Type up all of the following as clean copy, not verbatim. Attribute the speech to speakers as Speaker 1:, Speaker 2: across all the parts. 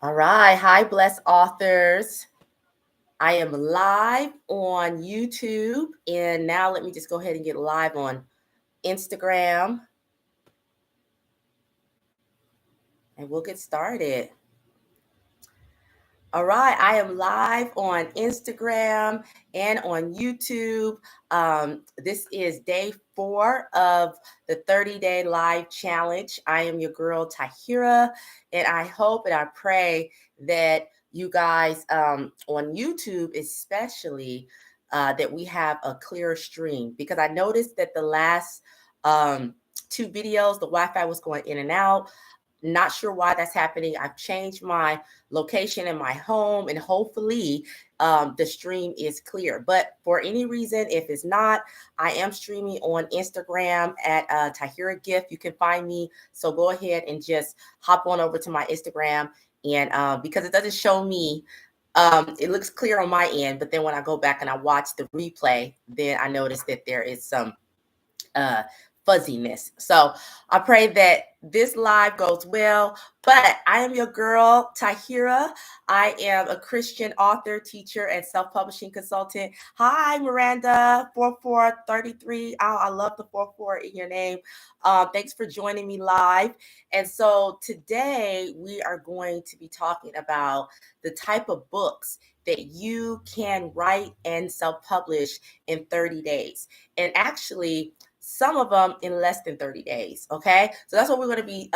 Speaker 1: All right. Hi, blessed authors. I am live on YouTube. And now let me just go ahead and get live on Instagram. And we'll get started. All right. I am live on Instagram and on YouTube. This is day 4 of the 30-day live challenge. I am your girl, Tahira. And I hope and I pray that you guys on YouTube, especially, that we have a clearer stream, because I noticed that the last two videos, the Wi-Fi was going in and out. Not sure why that's happening. I've changed my location in my home, and hopefully the stream is clear. But for any reason, if it's not, I am streaming on Instagram at Tahira Gift. You can find me. So go ahead and just hop on over to my Instagram. And because it doesn't show me, it looks clear on my end. But then when I go back and I watch the replay, then I notice that there is some uh, fuzziness. So I pray that this live goes well. But I am your girl, Tahira. I am a Christian author, teacher, and self-publishing consultant. Hi, Miranda, 4433. Oh, I love the 44 in your name. Thanks for joining me live. And so today we are going to be talking about the type of books that you can write and self-publish in 30 days. And actually, some of them in less than 30 days. Okay. So that's what we're going to be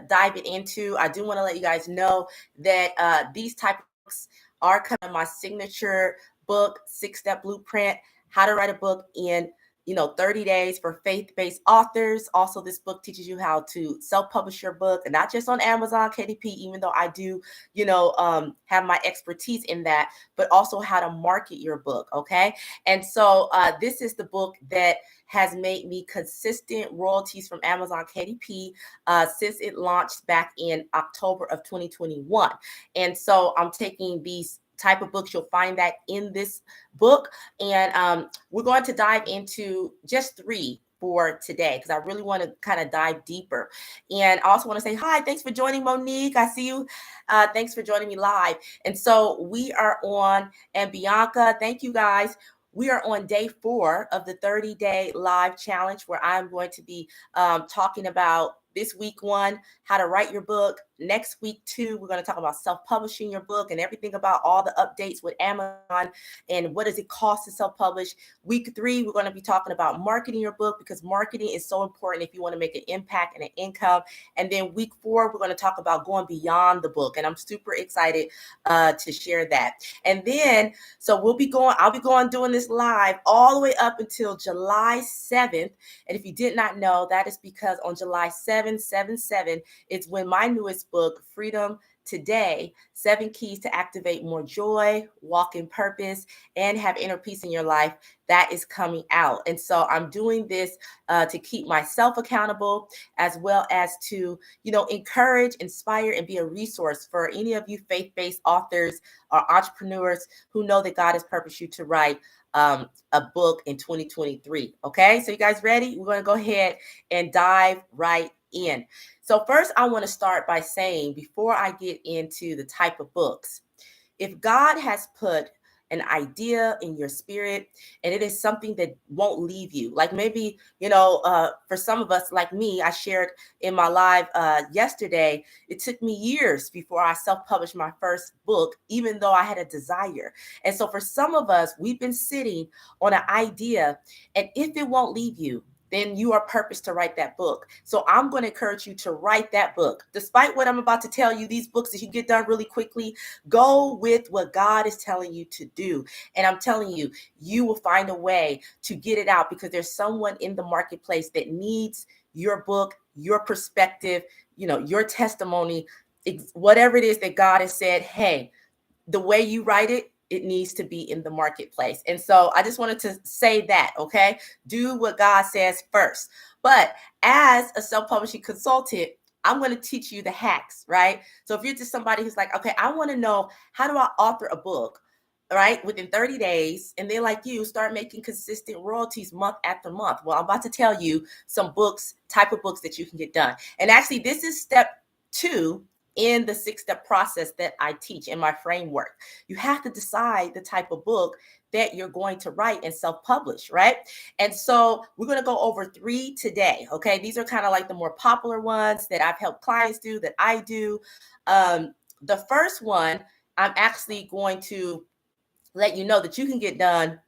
Speaker 1: diving into. I do want to let you guys know that these type of books are kind of my signature book, 6-step blueprint, how to write a book in 30 days for faith-based authors. Also, this book teaches you how to self-publish your book, and not just on Amazon, KDP, even though I do, have my expertise in that, but also how to market your book. Okay. And so this is the book that has made me consistent royalties from Amazon KDP since it launched back in October of 2021. And so I'm taking these type of books. You'll find that in this book. And we're going to dive into just 3 for today, because I really want to kind of dive deeper. And I also want to say hi. Thanks for joining, Monique. I see you. Thanks for joining me live. And so we are on, and Bianca, thank you guys. We are on day 4 of the 30-day live challenge, where I'm going to be talking about this week 1, how to write your book. Next week 2, we're going to talk about self-publishing your book and everything about all the updates with Amazon and what does it cost to self-publish. Week 3, we're going to be talking about marketing your book, because marketing is so important if you want to make an impact and an income. And then week 4, we're going to talk about going beyond the book. And I'm super excited to share that. And then, so I'll be doing this live all the way up until July 7th. And if you did not know, that is because on July 7/7/7, it's when my newest book, Freedom Today, 7 Keys to Activate More Joy, Walk in Purpose, and Have Inner Peace in Your Life, that is coming out. And so I'm doing this to keep myself accountable, as well as to, encourage, inspire, and be a resource for any of you faith-based authors or entrepreneurs who know that God has purposed you to write a book in 2023. Okay, so you guys ready? We're going to go ahead and dive right in. So first, I want to start by saying, before I get into the type of books, if God has put an idea in your spirit and it is something that won't leave you, like maybe, for some of us, like me, I shared in my live yesterday, it took me years before I self-published my first book, even though I had a desire. And so for some of us, we've been sitting on an idea, and if it won't leave you, then you are purposed to write that book. So I'm going to encourage you to write that book. Despite what I'm about to tell you, these books that you get done really quickly, go with what God is telling you to do. And I'm telling you, you will find a way to get it out, because there's someone in the marketplace that needs your book, your perspective, your testimony, whatever it is that God has said, hey, the way you write it, it needs to be in the marketplace. And so I just wanted to say that, okay? Do what God says first. But as a self-publishing consultant, I'm going to teach you the hacks, right? So if you're just somebody who's like, okay, I want to know, how do I author a book, right, within 30 days, and then, like you, start making consistent royalties month after month? Well, I'm about to tell you some type of books that you can get done. And actually, this is step 2 in the 6-step process that I teach in my framework. You have to decide the type of book that you're going to write and self-publish, right? And so we're going to go over 3 today. Okay. These are kind of like the more popular ones that I've helped clients do, that I do. The first one, I'm actually going to let you know that you can get done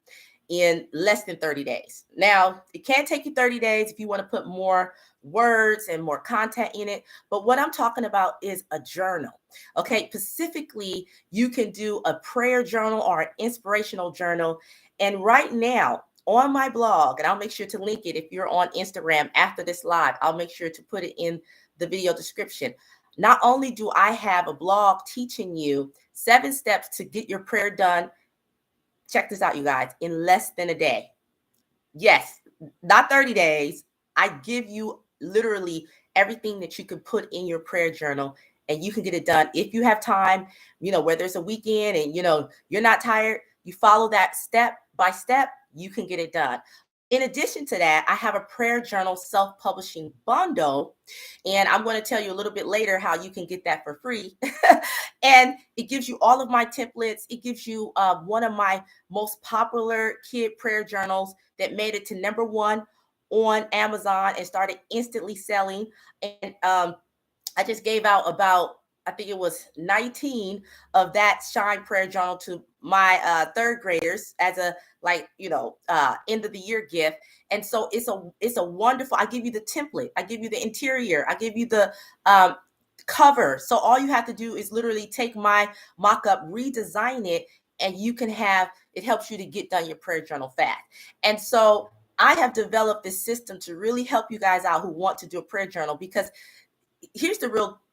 Speaker 1: in less than 30 days. Now, it can take you 30 days if you want to put more words and more content in it. But what I'm talking about is a journal. Okay. Specifically, you can do a prayer journal or an inspirational journal. And right now, on my blog, and I'll make sure to link it if you're on Instagram after this live, I'll make sure to put it in the video description. Not only do I have a blog teaching you 7 steps to get your prayer done. Check this out, you guys, in less than a day. Yes, not 30 days. I give you literally everything that you can put in your prayer journal, and you can get it done if you have time, whether it's a weekend and, you're not tired, you follow that step by step, you can get it done. In addition to that, I have a prayer journal self-publishing bundle, and I'm going to tell you a little bit later how you can get that for free. And it gives you all of my templates. It gives you one of my most popular kid prayer journals that made it to #1 on Amazon and started instantly selling. And I just gave out about, I think it was 19 of that Shine Prayer Journal to my 3rd graders as a end of the year gift. And so it's a wonderful, I give you the template, I give you the interior, I give you the cover. So all you have to do is literally take my mock-up, redesign it, and you can have, it helps you to get done your prayer journal fast. And so I have developed this system to really help you guys out who want to do a prayer journal, because here's the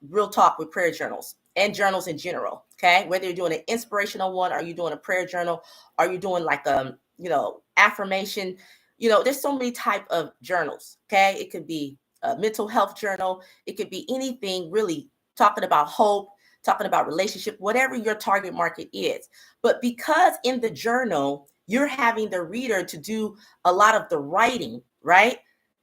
Speaker 1: real talk with prayer journals and journals in general. Okay. Whether you're doing an inspirational one, or you're doing a prayer journal, or you're doing like affirmation, there's so many type of journals. Okay. It could be a mental health journal. It could be anything really talking about hope, talking about relationship, whatever your target market is. But because in the journal, you're having the reader to do a lot of the writing, right?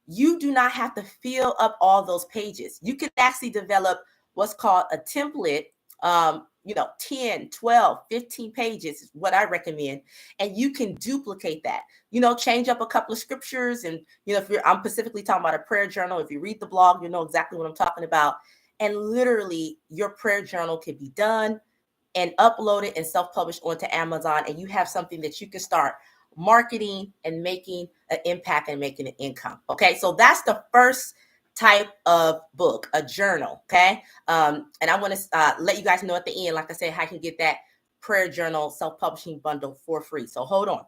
Speaker 1: You do not have to fill up all those pages. You can actually develop what's called a template, 10, 12, 15 pages is what I recommend. And you can duplicate that, change up a couple of scriptures. And, I'm specifically talking about a prayer journal. If you read the blog, you know exactly what I'm talking about. And literally your prayer journal can be done and uploaded and self-published onto Amazon. And you have something that you can start marketing and making an impact and making an income. Okay. So that's the first type of book, a journal. Okay. And I want to let you guys know at the end, like I said, how you can get that prayer journal self-publishing bundle for free. So hold on.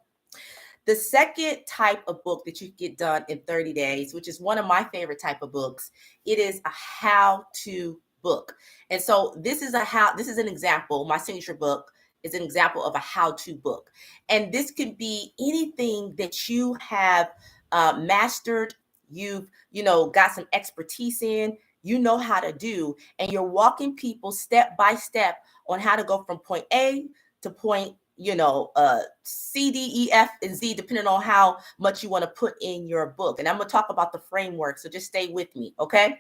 Speaker 1: The second type of book that you get done in 30 days, which is one of my favorite type of books, it is a how-to book. And so this is an example. My signature book is an example of a how-to book. And this could be anything that you have mastered, you've, got some expertise in, how to do, and you're walking people step by step on how to go from point A to point C, D, E, F, and Z, depending on how much you want to put in your book. And I'm going to talk about the framework. So just stay with me. Okay.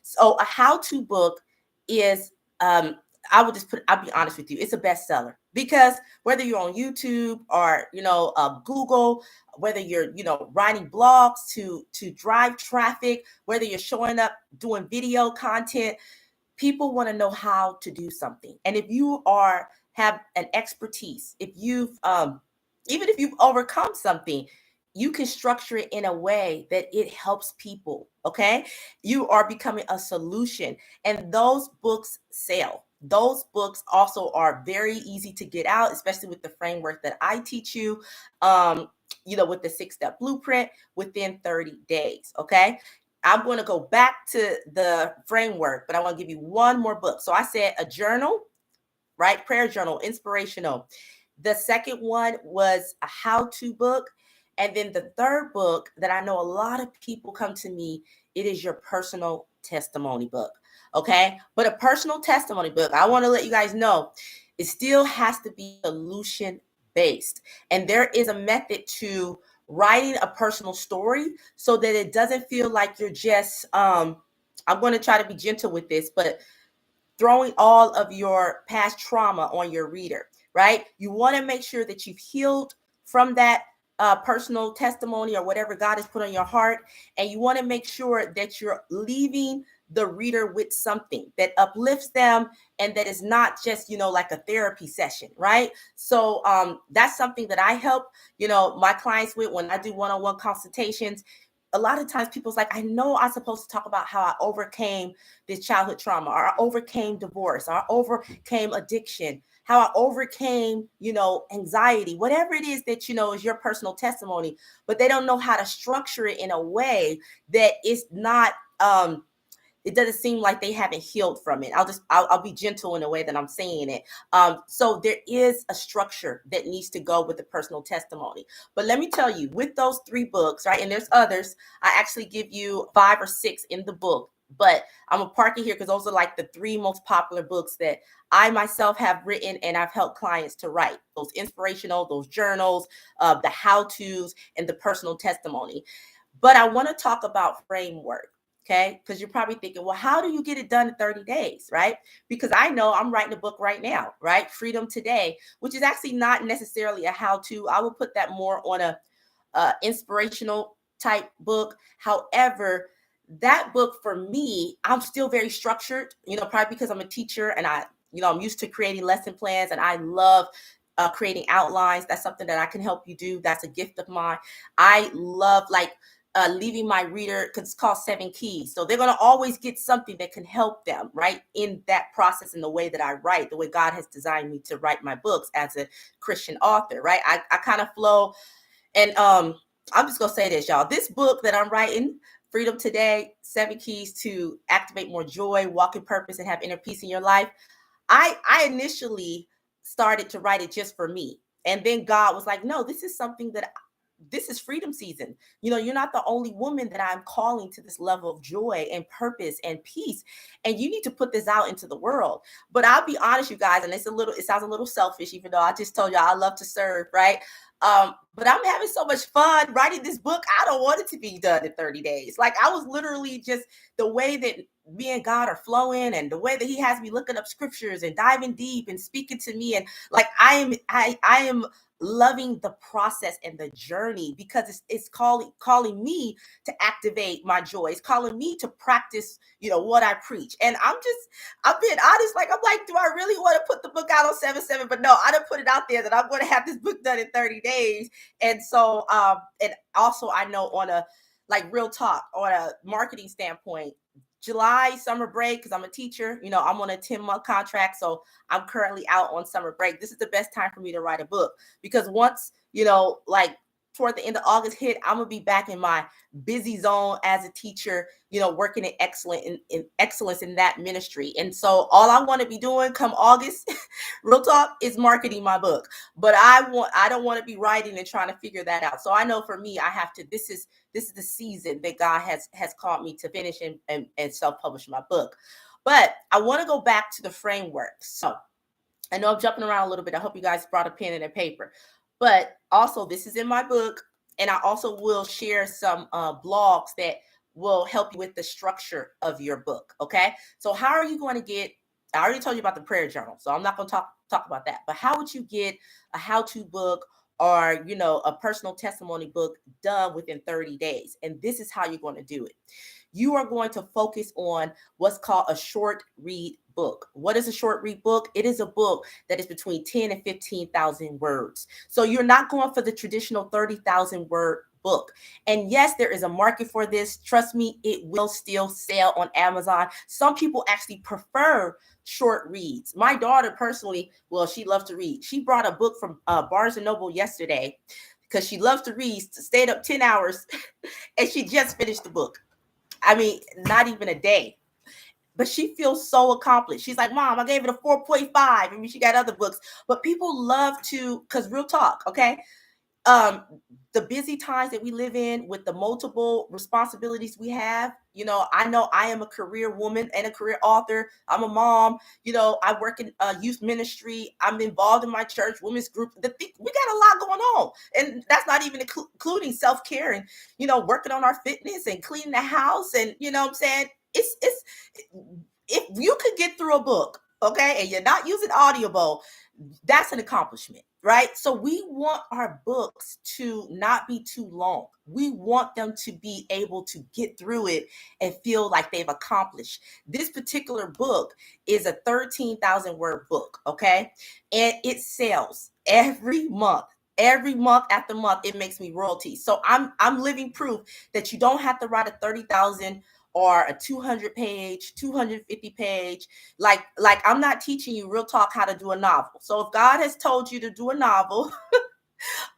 Speaker 1: So a how-to book is, I'll be honest with you, it's a bestseller, because whether you're on YouTube or, Google, whether you're, writing blogs to drive traffic, whether you're showing up doing video content, people want to know how to do something. And if you have an expertise, if you've even if you've overcome something, you can structure it in a way that it helps people. Okay. You are becoming a solution, and those books sell. Those books also are very easy to get out, especially with the framework that I teach you, with the 6-step blueprint within 30 days. Okay. I'm going to go back to the framework, but I want to give you one more book. So I said a journal, right? Prayer journal, inspirational. The second one was a how-to book. And then the third book that I know a lot of people come to me, it is your personal testimony book. Okay. But a personal testimony book, I want to let you guys know, it still has to be solution based. And there is a method to writing a personal story so that it doesn't feel like you're just, I'm going to try to be gentle with this, but throwing all of your past trauma on your reader, right? You want to make sure that you've healed from that personal testimony or whatever God has put on your heart. And you want to make sure that you're leaving the reader with something that uplifts them and that is not just, like a therapy session, right? So that's something that I help, my clients with when I do one-on-one consultations. A lot of times people's like, I know I'm supposed to talk about how I overcame this childhood trauma, or I overcame divorce, or I overcame addiction, how I overcame, anxiety, whatever it is that, is your personal testimony, but they don't know how to structure it in a way that is not, it doesn't seem like they haven't healed from it. I'll be gentle in the way that I'm saying it. So there is a structure that needs to go with the personal testimony. But let me tell you, with those 3 books, right, and there's others, I actually give you 5 or 6 in the book, but I'm gonna park it here because those are like the 3 most popular books that I myself have written and I've helped clients to write. Those inspirational, those journals, the how-tos, and the personal testimony. But I want to talk about framework. Okay. Because you're probably thinking, well, how do you get it done in 30 days? Right. Because I know I'm writing a book right now, right? Freedom Today, which is actually not necessarily a how to. I will put that more on a inspirational type book. However, that book for me, I'm still very structured, probably because I'm a teacher and I'm used to creating lesson plans and I love creating outlines. That's something that I can help you do. That's a gift of mine. I love leaving my reader, because it's called 7 Keys. So they're going to always get something that can help them, right, in that process, in the way that I write, the way God has designed me to write my books as a Christian author, right? I kind of flow. And I'm just going to say this, y'all. This book that I'm writing, Freedom Today, 7 Keys to Activate More Joy, Walk in Purpose, and Have Inner Peace in Your Life. I initially started to write it just for me. And then God was like, no, this is freedom season. You're not the only woman that I'm calling to this level of joy and purpose and peace. And you need to put this out into the world. But I'll be honest, you guys, and it sounds a little selfish, even though I just told y'all I love to serve, right? But I'm having so much fun writing this book. I don't want it to be done in 30 days. Like, I was literally just, the way that me and God are flowing and the way that he has me looking up scriptures and diving deep and speaking to me. And like, I am loving the process and the journey, because it's calling me to activate my joy. It's calling me to practice, what I preach. And I'm being honest. Like, I'm like, do I really want to put the book out on 7/7? But no, I didn't put it out there that I'm going to have this book done in 30 days. And so, and also I know on a, like, real talk, on a marketing standpoint, July summer break, because I'm a teacher, I'm on a 10-month contract. So I'm currently out on summer break. This is the best time for me to write a book, because once, like toward the end of August hit, I'm gonna be back in my busy zone as a teacher, working in excellence in that ministry. And so all I want to be doing come August, real talk, is marketing my book. But I don't want to be writing and trying to figure that out. So I know for me, I have to, this is the season that God has called me to finish and self-publish my book. But I want to go back to the framework. So I know I'm jumping around a little bit. I hope you guys brought a pen and a paper. But also, this is in my book, and I also will share some blogs that will help you with the structure of your book. Okay. So how are you going to get, I already told you about the prayer journal, so I'm not going to talk about that. But how would you get a how-to book or, a personal testimony book done within 30 days? And this is how you're going to do it. You are going to focus on what's called a short read book. What is a short read book? It is a book that is between 10 and 15,000 words. So you're not going for the traditional 30,000 word book. And yes, there is a market for this. Trust me, it will still sell on Amazon. Some people actually prefer short reads. My daughter personally, well, she loves to read. She brought a book from Barnes & Noble yesterday because she loves to read, stayed up 10 hours, and she just finished the book. I mean, not even a day. But she feels so accomplished. She's like, Mom, I gave it a 4.5. I mean, she got other books. But people love to, because real talk, okay? The busy times that we live in with the multiple responsibilities we have, I know I am a career woman and a career author. I'm a mom. I work in youth ministry. I'm involved in my church women's group. We got a lot going on, and that's not even including self-care and working on our fitness and cleaning the house, and what I'm saying, it's if you could get through a book, okay, and you're not using Audible, that's an accomplishment, right? So we want our books to not be too long. We want them to be able to get through it and feel like they've accomplished. This particular book is a 13,000 word book, okay? And it sells every month. Every month after month, it makes me royalty. So I'm living proof that you don't have to write a 30,000 or a 200 page, 250 page. Like I'm not teaching you real talk how to do a novel. So if God has told you to do a novel,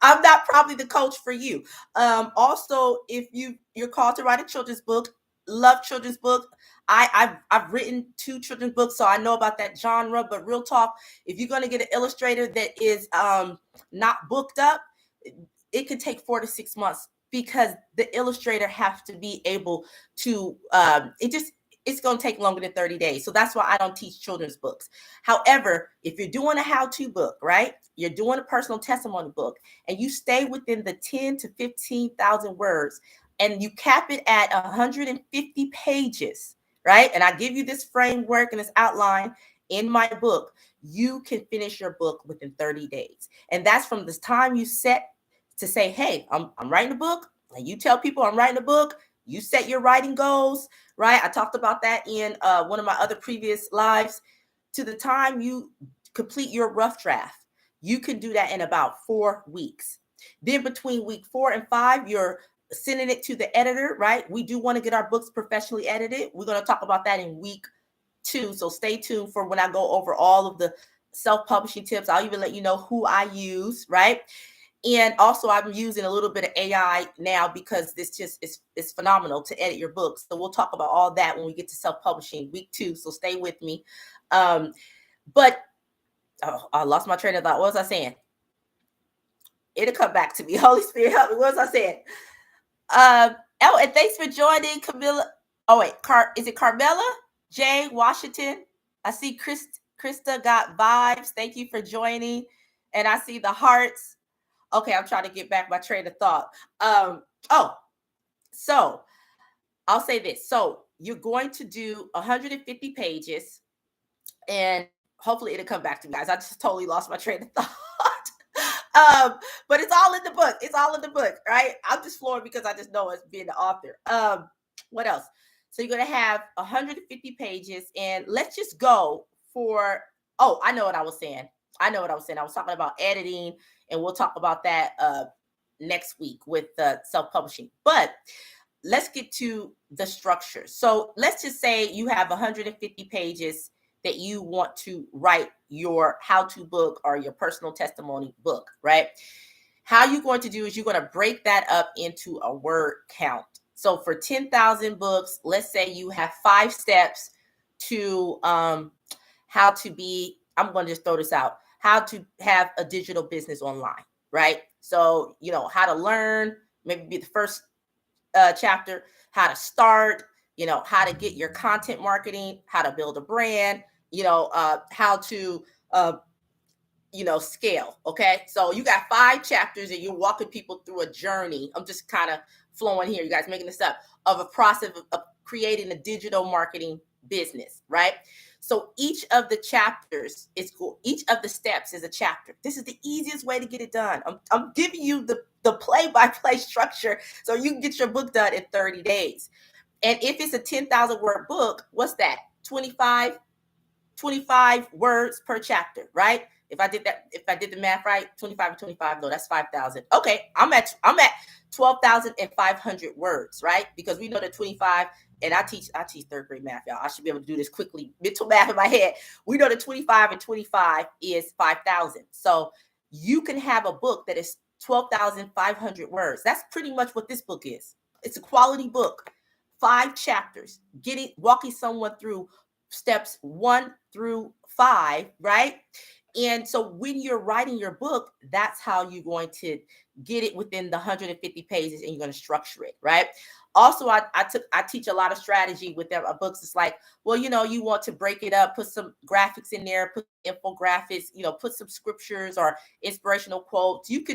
Speaker 1: I'm not probably the coach for you. Also, if you're called to write a children's book, love children's book. I've written 2 children's books, so I know about that genre. But real talk, if you're going to get an illustrator that is not booked up, it could take 4 to 6 months because the illustrator has to be able to. It's going to take longer than 30 days. So that's why I don't teach children's books. However, if you're doing a how-to book, right? You're doing a personal testimony book, and you stay within the 10 to 15,000 words, and you cap it at 150 pages, right? And I give you this framework and this outline in my book. You can finish your book within 30 days. And that's from the time you set to say, hey, I'm writing a book. And you tell people I'm writing a book. You set your writing goals, right? I talked about that in one of my other previous lives. To the time you complete your rough draft, you can do that in about 4 weeks. Then between week 4 and 5, you're sending it to the editor, right? We do want to get our books professionally edited. We're going to talk about that in week 2. So stay tuned for when I go over all of the self-publishing tips. I'll even let you know who I use, right? And also I'm using a little bit of AI now because this just is phenomenal to edit your books. So we'll talk about all that when we get to self-publishing week 2. So stay with me. But I lost my train of thought. What was I saying? It'll come back to me. Holy Spirit, help me. What was I saying? And thanks for joining, Camilla. Oh, wait. Is it Carmela J. Washington? I see Krista got vibes. Thank you for joining. And I see the hearts. Okay, I'm trying to get back my train of thought. So I'll say this. So you're going to do 150 pages, and hopefully it'll come back to you guys. I just totally lost my train of thought. But it's all in the book. It's all in the book, right? I'm just floored because I just know it's being the author. What else? So you're going to have 150 pages, and let's just go for, I know what I was saying. I was talking about editing, and we'll talk about that next week with self-publishing. But let's get to the structure. So let's just say you have 150 pages that you want to write your how-to book or your personal testimony book, right? How you're going to do is you're going to break that up into a word count. So for 10,000 books, let's say you have 5 steps to how to be, I'm going to just throw this out, how to have a digital business online, right? So, how to learn, maybe be the first chapter, how to start, how to get your content marketing, how to build a brand, how to, scale. Okay. So you got 5 chapters and you're walking people through a journey. I'm just kind of flowing here. You guys making this up of a process of creating a digital marketing business, right? So each of the chapters each of the steps is a chapter. This is the easiest way to get it done. I'm giving you the play-by-play structure so you can get your book done in 30 days. And if it's a 10,000 word book, what's that? 25 words per chapter, right? If I did the math right, 25 and 25, no, that's 5,000. Okay, I'm at 12,500 words, right? Because we know that 25, and I teach 3rd grade math, y'all. I should be able to do this quickly, mental math in my head. We know that 25 and 25 is 5,000. So you can have a book that is 12,500 words. That's pretty much what this book is. It's a quality book, 5 chapters, walking someone through steps 1 through 5, right? And so when you're writing your book, that's how you're going to get it within the 150 pages, and you're going to structure it, right? Also, I teach a lot of strategy with them books. It's like, well, you want to break it up, put some graphics in there, put infographics, put some scriptures or inspirational quotes. You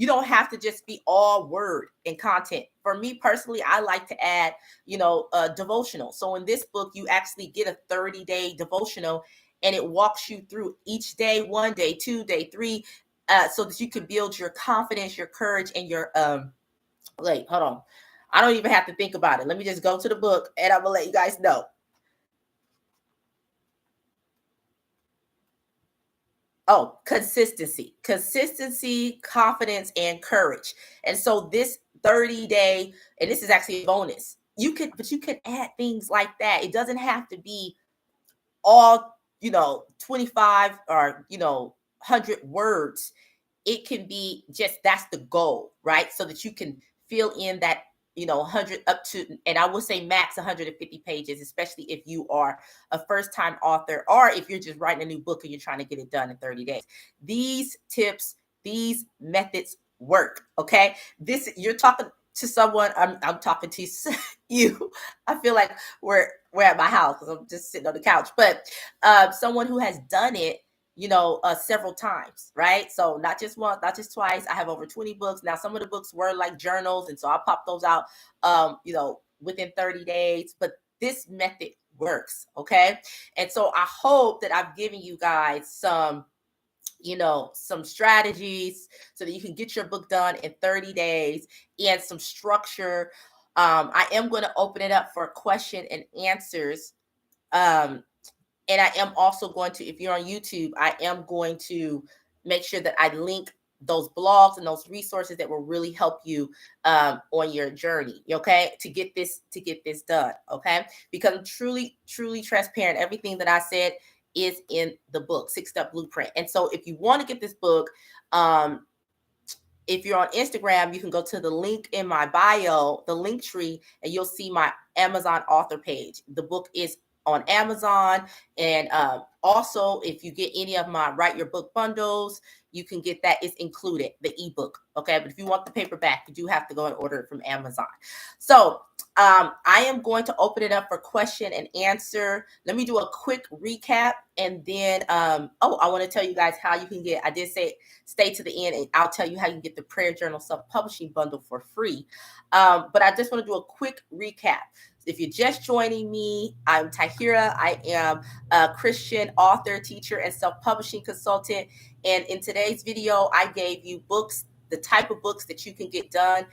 Speaker 1: don't have to just be all word and content. For me personally, I like to add, a devotional. So in this book, you actually get a 30-day devotional, and it walks you through each day, 1 day, 2 day, 3, so that you can build your confidence, your courage, and your wait, hold on. I don't even have to think about it. Let me just go to the book and I'm gonna let you guys know. Oh, consistency, confidence, and courage. And so this 30-day, and this is actually a bonus. But you can add things like that. It doesn't have to be all, 25 or 100 words. It can be just, that's the goal, right? So that you can fill in that 100 up to, and I would say max 150 pages, especially if you are a first time author or if you're just writing a new book and you're trying to get it done in 30 days. These tips, these methods work. Okay, this, you're talking to someone. I'm talking to you. I feel like we're at my house because I'm just sitting on the couch, but someone who has done it several times, right? So not just once, not just twice. I have over 20 books. Now, some of the books were like journals, and so I pop those out, within 30 days. But this method works, okay? And so I hope that I've given you guys some strategies so that you can get your book done in 30 days and some structure. I am going to open it up for question and answers. And I am also going to, if you're on YouTube, I am going to make sure that I link those blogs and those resources that will really help you on your journey. Okay, to get this done. Okay, because I'm truly transparent. Everything that I said is in the book, 6-Step Blueprint. And so, if you want to get this book, if you're on Instagram, you can go to the link in my bio, the link tree, and you'll see my Amazon author page. The book is on Amazon. And also, if you get any of my Write Your Book bundles, you can get that. It's included, the ebook. Okay. But if you want the paperback, you do have to go and order it from Amazon. So I am going to open it up for question and answer. Let me do a quick recap. And then, I want to tell you guys how you can get, I did say stay to the end, and I'll tell you how you can get the Prayer Journal Self-Publishing Bundle for free. But I just want to do a quick recap. If you're just joining me, I'm Tahira. I am a Christian author, teacher, and self-publishing consultant. And in today's video, I gave you books, the type of books that you can get done,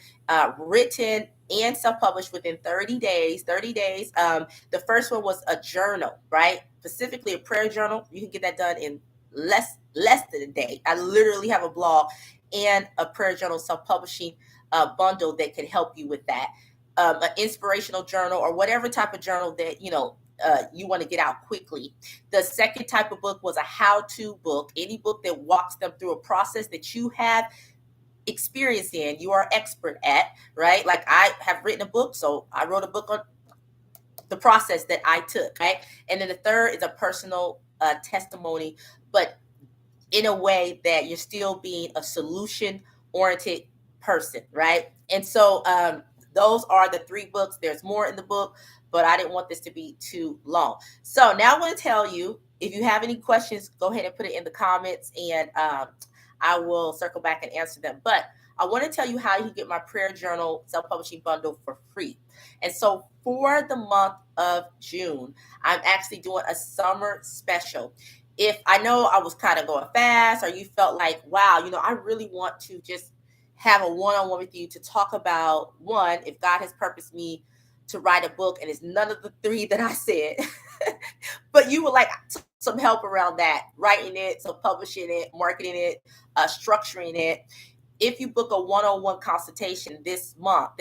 Speaker 1: written and self-published within 30 days. The first one was a journal, right? Specifically a prayer journal. You can get that done in less than a day. I literally have a blog and a prayer journal self-publishing bundle that can help you with that. An inspirational journal or whatever type of journal that you want to get out quickly. The second type of book was a how-to book, any book that walks them through a process that you have experience in, you are expert at, right? Like I have written a book, so I wrote a book on the process that I took, right? And then the third is a personal testimony, but in a way that you're still being a solution-oriented person, right? And so those are the 3 books. There's more in the book, but I didn't want this to be too long. So now I want to tell you, if you have any questions, go ahead and put it in the comments, and I will circle back and answer them. But I want to tell you how you can get my Prayer Journal Self-Publishing Bundle for free. And so for the month of June, I'm actually doing a summer special. If I know I was kind of going fast, or you felt like, wow, I really want to just have a one-on-one with you to talk about, one, if God has purposed me to write a book and it's none of the 3 that I said, but you would like some help around that, writing it, so publishing it, marketing it, structuring it. If you book a one-on-one consultation this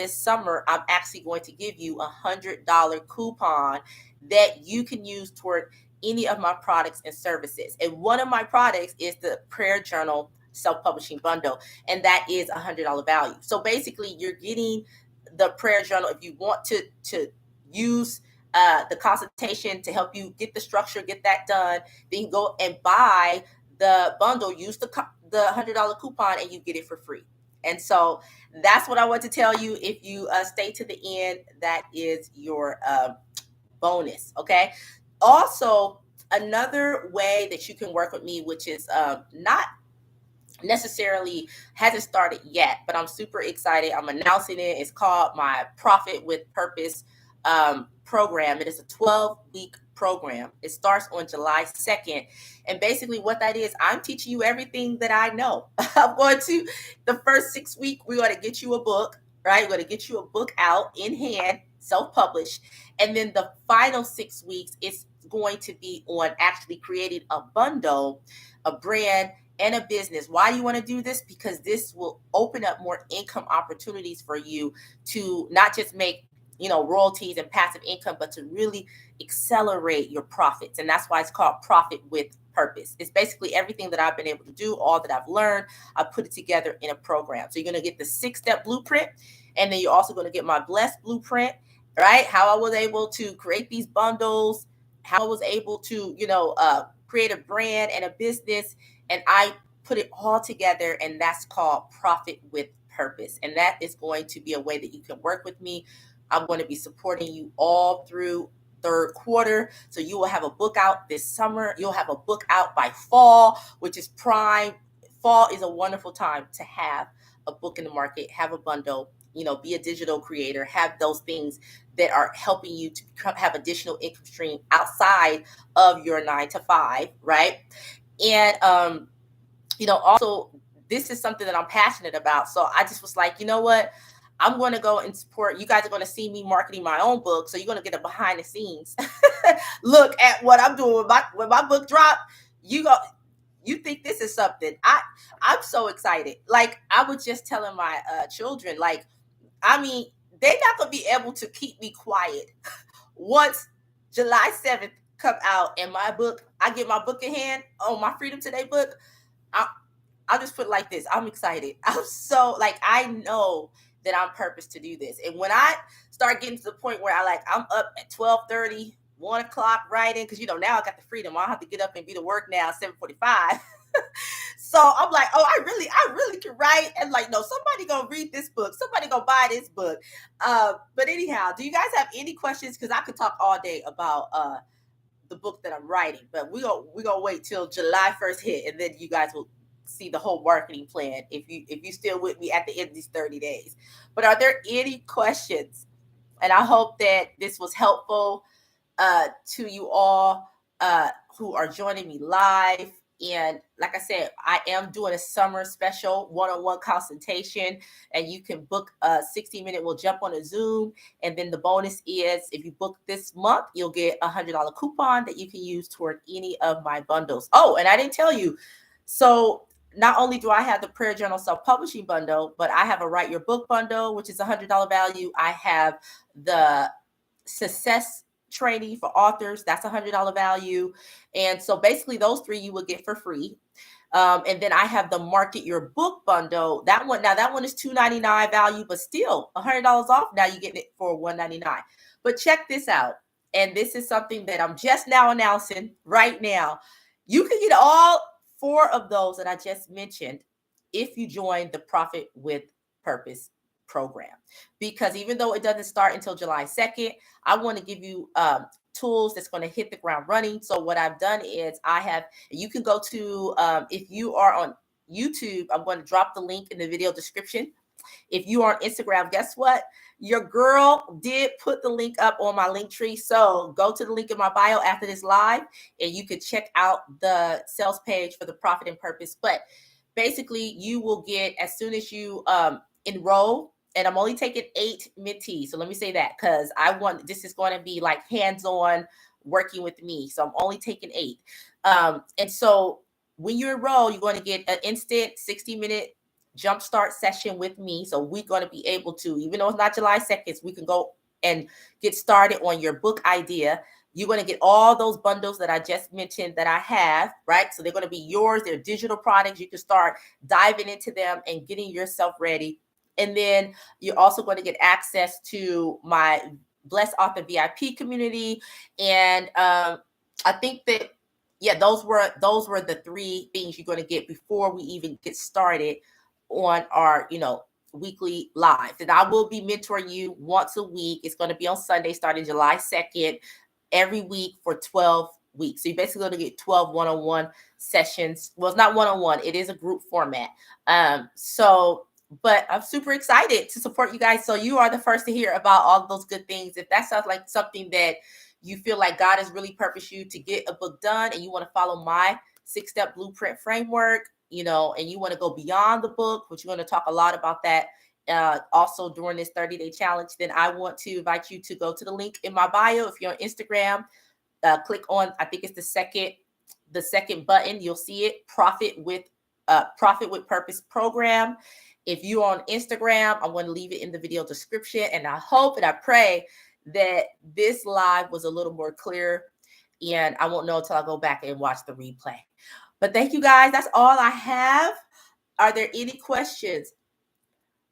Speaker 1: summer, I'm actually going to give you $100 coupon that you can use toward any of my products and services. And one of my products is the Prayer Journal Self-Publishing Bundle, and that is $100 value. So basically, you're getting the Prayer Journal. If you want to use the consultation to help you get the structure, get that done, then you go and buy the bundle, use the $100 coupon, and you get it for free. And so That's what I want to tell you. If you stay to the end, that is your bonus. Okay. Also, another way that you can work with me, which is not necessarily hasn't started yet, but I'm super excited. I'm announcing it. It's called my Profit with Purpose program. It is a 12-week program. It starts on July 2nd. And basically what that is, I'm teaching you everything that I know. I'm going to, the first 6 weeks, we're going to get you a book, right? We're going to get you a book out in hand, self-published. And then the final 6 weeks, it's going to be on actually creating a bundle, a brand, and a business. Why do you want to do this? Because this will open up more income opportunities for you to not just make, royalties and passive income, but to really accelerate your profits. And that's why it's called Profit with Purpose. It's basically everything that I've been able to do, all that I've learned, I put it together in a program. So you're going to get the 6-step blueprint, and then you're also going to get my blessed blueprint, right? How I was able to create these bundles, how I was able to, create a brand and a business, and I put it all together, and that's called Profit with Purpose. And that is going to be a way that you can work with me. I'm going to be supporting you all through third quarter. So you will have a book out this summer. You'll have a book out by fall, which is prime. Fall is a wonderful time to have a book in the market, have a bundle, be a digital creator, have those things that are helping you to have additional income stream outside of your 9 to 5, right? And, also this is something that I'm passionate about. So I just was like, you know what? I'm going to go and support. You guys are going to see me marketing my own book. So you're going to get a behind the scenes look at what I'm doing when my book drop. You think this is something. I'm so excited. Like I was just telling my children, like, I mean, they're not going to be able to keep me quiet once July 7th come out and my book, I get my book in hand on my Freedom Today book. I'll just put it like this. I'm excited. I'm so I know that I'm purposed to do this. And when I start getting to the point where I'm up at 12:30, 1 o'clock writing, because now I got the freedom. I don't have to get up and be to work now at 7:45. So I'm like, oh, I really can write. And no, somebody gonna read this book. Somebody gonna buy this book. But anyhow, do you guys have any questions? Because I could talk all day about the book that I'm writing. But we're gonna wait till July 1st hit, and then you guys will see the whole marketing plan if you still with me at the end of these 30 days. But are there any questions? And I hope that this was helpful to you all who are joining me live. And like I said, I am doing a summer special one-on-one consultation, and you can book a 60-minute. We'll jump on a Zoom. And then the bonus is if you book this month, you'll get a $100 coupon that you can use toward any of my bundles. Oh, and I didn't tell you. So not only do I have the Prayer Journal self-publishing bundle, but I have a Write Your Book bundle, which is $100 value. I have the Success Training for authors. That's $100 value. And so basically those 3 you will get for free. And then I have the Market Your Book bundle. That one is $299 value, but still $100 off. Now you get it for $199. But check this out. And this is something that I'm just now announcing right now. You can get all 4 of those that I just mentioned if you join the Profit with Purpose program. Because even though it doesn't start until July 2nd, I want to give you tools that's going to hit the ground running. So what I've done is you can go to, if you are on YouTube, I'm going to drop the link in the video description. If you are on Instagram, guess what? Your girl did put the link up on my link tree. So go to the link in my bio after this live, and you can check out the sales page for the Profit and Purpose. But basically, you will get, as soon as you enroll, and I'm only taking 8 mentees. So let me say that, because this is going to be like hands-on working with me. So I'm only taking 8. And so when you enroll, you're going to get an instant 60-minute jumpstart session with me. So we're going to be able to, even though it's not July 2nd, we can go and get started on your book idea. You're going to get all those bundles that I just mentioned that I have, right? So they're going to be yours. They're digital products. You can start diving into them and getting yourself ready. And then you're also going to get access to my Blessed Author VIP community. And I think that, those were the 3 things you're going to get before we even get started on our, weekly live. And I will be mentoring you once a week. It's going to be on Sunday starting July 2nd, every week for 12 weeks. So you're basically going to get 12 one-on-one sessions. Well, it's not one-on-one. It is a group format. But I'm super excited to support you guys. So you are the first to hear about all those good things. If that sounds like something that you feel like God has really purposed you to get a book done and you want to follow my 6-step blueprint framework, and you want to go beyond the book, which we're going to talk a lot about that also during this 30-day challenge, then I want to invite you to go to the link in my bio. If you're on Instagram, click on, I think it's the second button. You'll see it, Profit with Purpose program. If you're on Instagram, I'm going to leave it in the video description. And I hope and I pray that this live was a little more clear. And I won't know until I go back and watch the replay. But thank you guys. That's all I have. Are there any questions?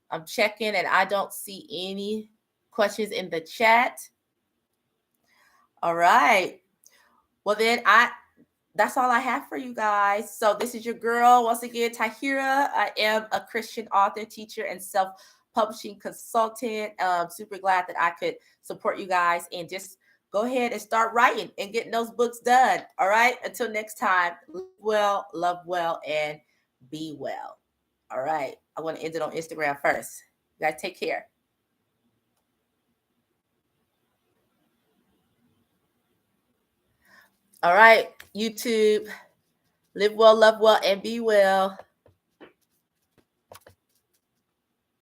Speaker 1: I'm checking and I don't see any questions in the chat. All right. Well, then that's all I have for you guys. So this is your girl, once again, Tahira. I am a Christian author, teacher, and self-publishing consultant. Super glad that I could support you guys and just go ahead and start writing and getting those books done. All right. Until next time, live well, love well, and be well. All right. I want to end it on Instagram first. You guys take care. All right, YouTube. Live well, love well, and be well.